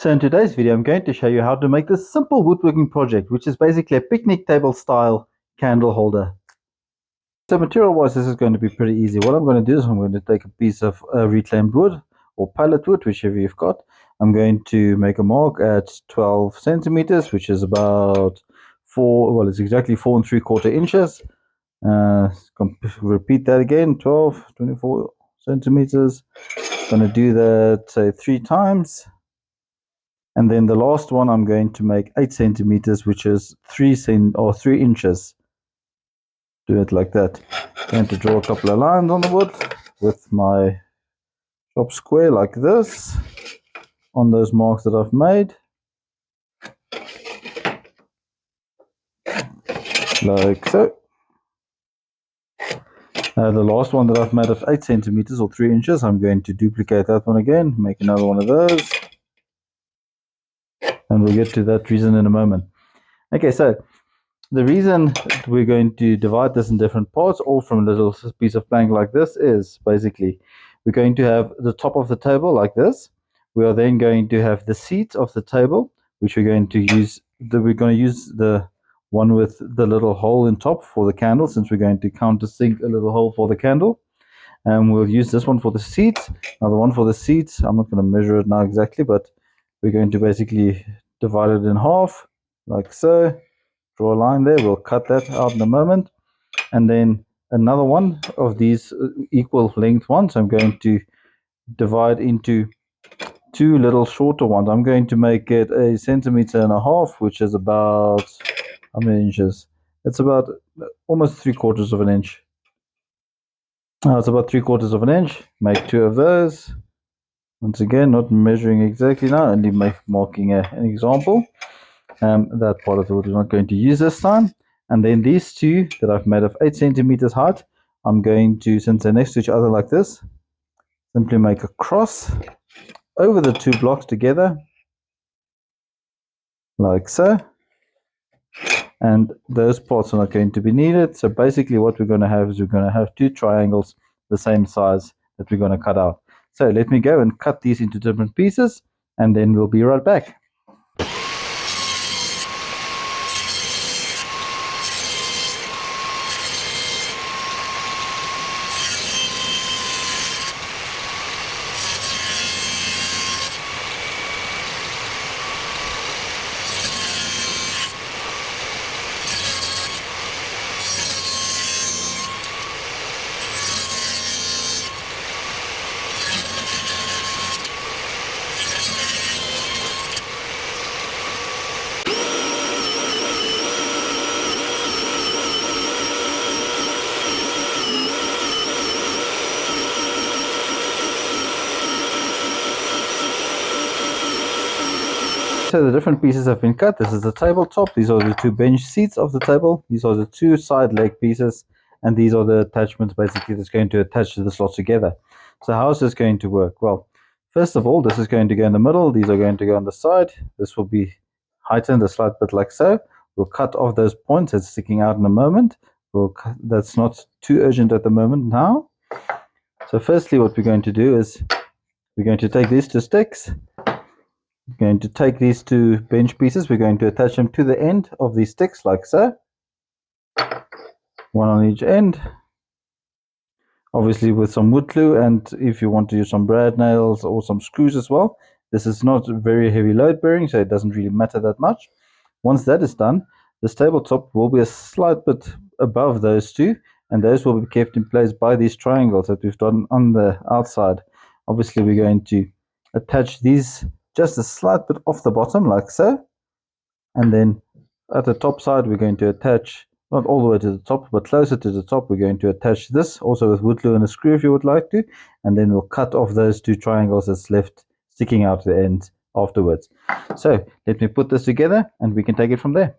So in today's video, I'm going to show you how to make this simple woodworking project, which is basically a picnic table style candle holder. So material wise, this is going to be pretty easy. What I'm going to do is I'm going to take a piece of reclaimed wood or pallet wood, whichever you've got. I'm going to make a mark at 12 centimeters, which is about it's exactly 4¾ inches. Repeat that again, 12, 24 centimeters. Going to do that, say, 3 times. And then the last one, I'm going to make 8 centimeters, which is 3 inches. Do it like that. I'm going to draw a couple of lines on the wood with my shop square like this on those marks that I've made. Like so. The last one that I've made of 8 centimeters or 3 inches, I'm going to duplicate that one again, make another one of those. And we'll get to that reason in a moment. Okay, so the reason we're going to divide this in different parts, all from a little piece of plank like this, is basically we're going to have the top of the table like this. We are then going to have the seat of the table, which we're going to use. We're going to use the one with the little hole in top for the candle, since we're going to countersink a little hole for the candle. And we'll use this one for the seat. Now the one for the seat, I'm not going to measure it now exactly, but we're going to basically divide it in half, like so. Draw a line there, we'll cut that out in a moment. And then another one of these equal length ones, I'm going to divide into 2 little shorter ones. I'm going to make it 1.5 centimeters, which is about, how many inches? It's about almost 3/4 of an inch. It's about 3/4 of an inch. Make 2 of those. Once again, not measuring exactly now, only marking an example. That part of the wood we're not going to use this time. And then these 2 that I've made of 8 centimeters height, I'm going to, since they're next to each other like this, simply make a cross over the 2 blocks together, like so. And those parts are not going to be needed. So basically what we're going to have is we're going to have 2 triangles the same size that we're going to cut out. So let me go and cut these into different pieces, and then we'll be right back. So the different pieces have been cut. This is the tabletop. These are the 2 bench seats of the table. These are the 2 side leg pieces. And these are the attachments basically that's going to attach to the slot together. So how is this going to work? Well, first of all, this is going to go in the middle. These are going to go on the side. This will be heightened a slight bit like so. We'll cut off those points that's sticking out in a moment. That's not too urgent at the moment now. So firstly, what we're going to do is we're going to take these 2 sticks. We're going to take these 2 bench pieces, we're going to attach them to the end of these sticks like so. One on each end. Obviously with some wood glue, and if you want to use some brad nails or some screws as well. This is not very heavy load bearing, so it doesn't really matter that much. Once that is done, this tabletop will be a slight bit above those 2, and those will be kept in place by these triangles that we've done on the outside. Obviously we're going to attach these just a slight bit off the bottom like so, and then at the top side we're going to attach, not all the way to the top but closer to the top, we're going to attach this also with wood glue and a screw if you would like to, and then we'll cut off those 2 triangles that's left sticking out the end afterwards. So let me put this together and we can take it from there.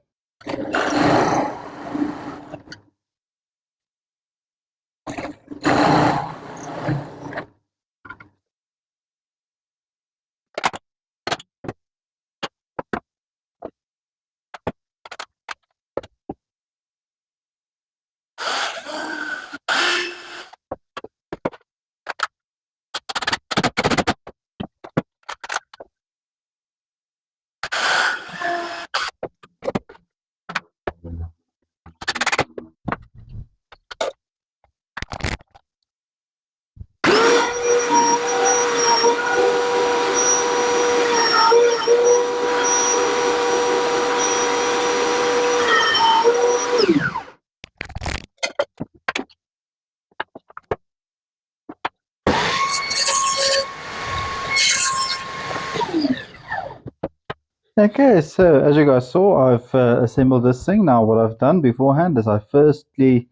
Okay, so as you guys saw, I've assembled this thing. Now what I've done beforehand is I firstly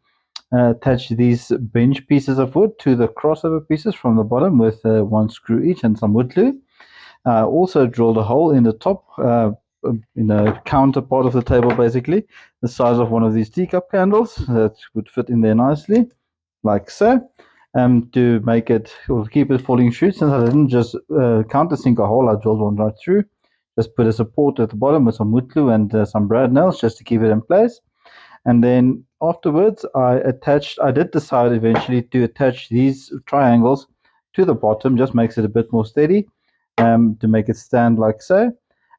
attach these bench pieces of wood to the crossover pieces from the bottom with one screw each and some wood glue. Also drilled a hole in the top, in the counter part of the table, basically, the size of one of these teacup candles that would fit in there nicely, like so. To make it or keep it falling true, since I didn't just countersink a hole, I drilled one right through. Just put a support at the bottom with some wood glue and some brad nails just to keep it in place. And then afterwards, I did decide eventually to attach these triangles to the bottom, just makes it a bit more steady, to make it stand like so.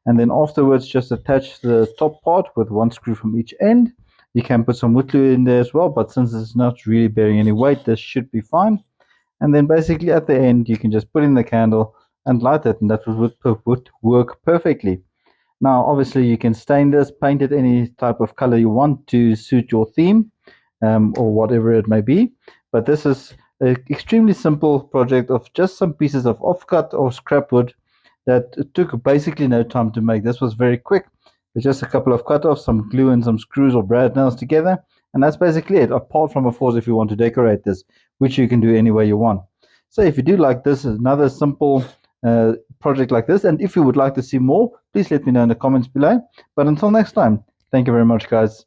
And then afterwards, just attach the top part with one screw from each end. You can put some wood glue in there as well, but since it's not really bearing any weight, this should be fine. And then basically at the end, you can just put in the candle and light it, and that would work perfectly. Now, obviously, you can stain this, paint it any type of color you want to suit your theme, or whatever it may be. But this is an extremely simple project of just some pieces of offcut or scrap wood that took basically no time to make. This was very quick. It's just a couple of cut-offs, some glue and some screws or brad nails together, and that's basically it, apart from, of course, if you want to decorate this, which you can do any way you want. So if you do like this, another simple project like this, and if you would like to see more, please let me know in the comments below. But until next time, thank you very much, guys.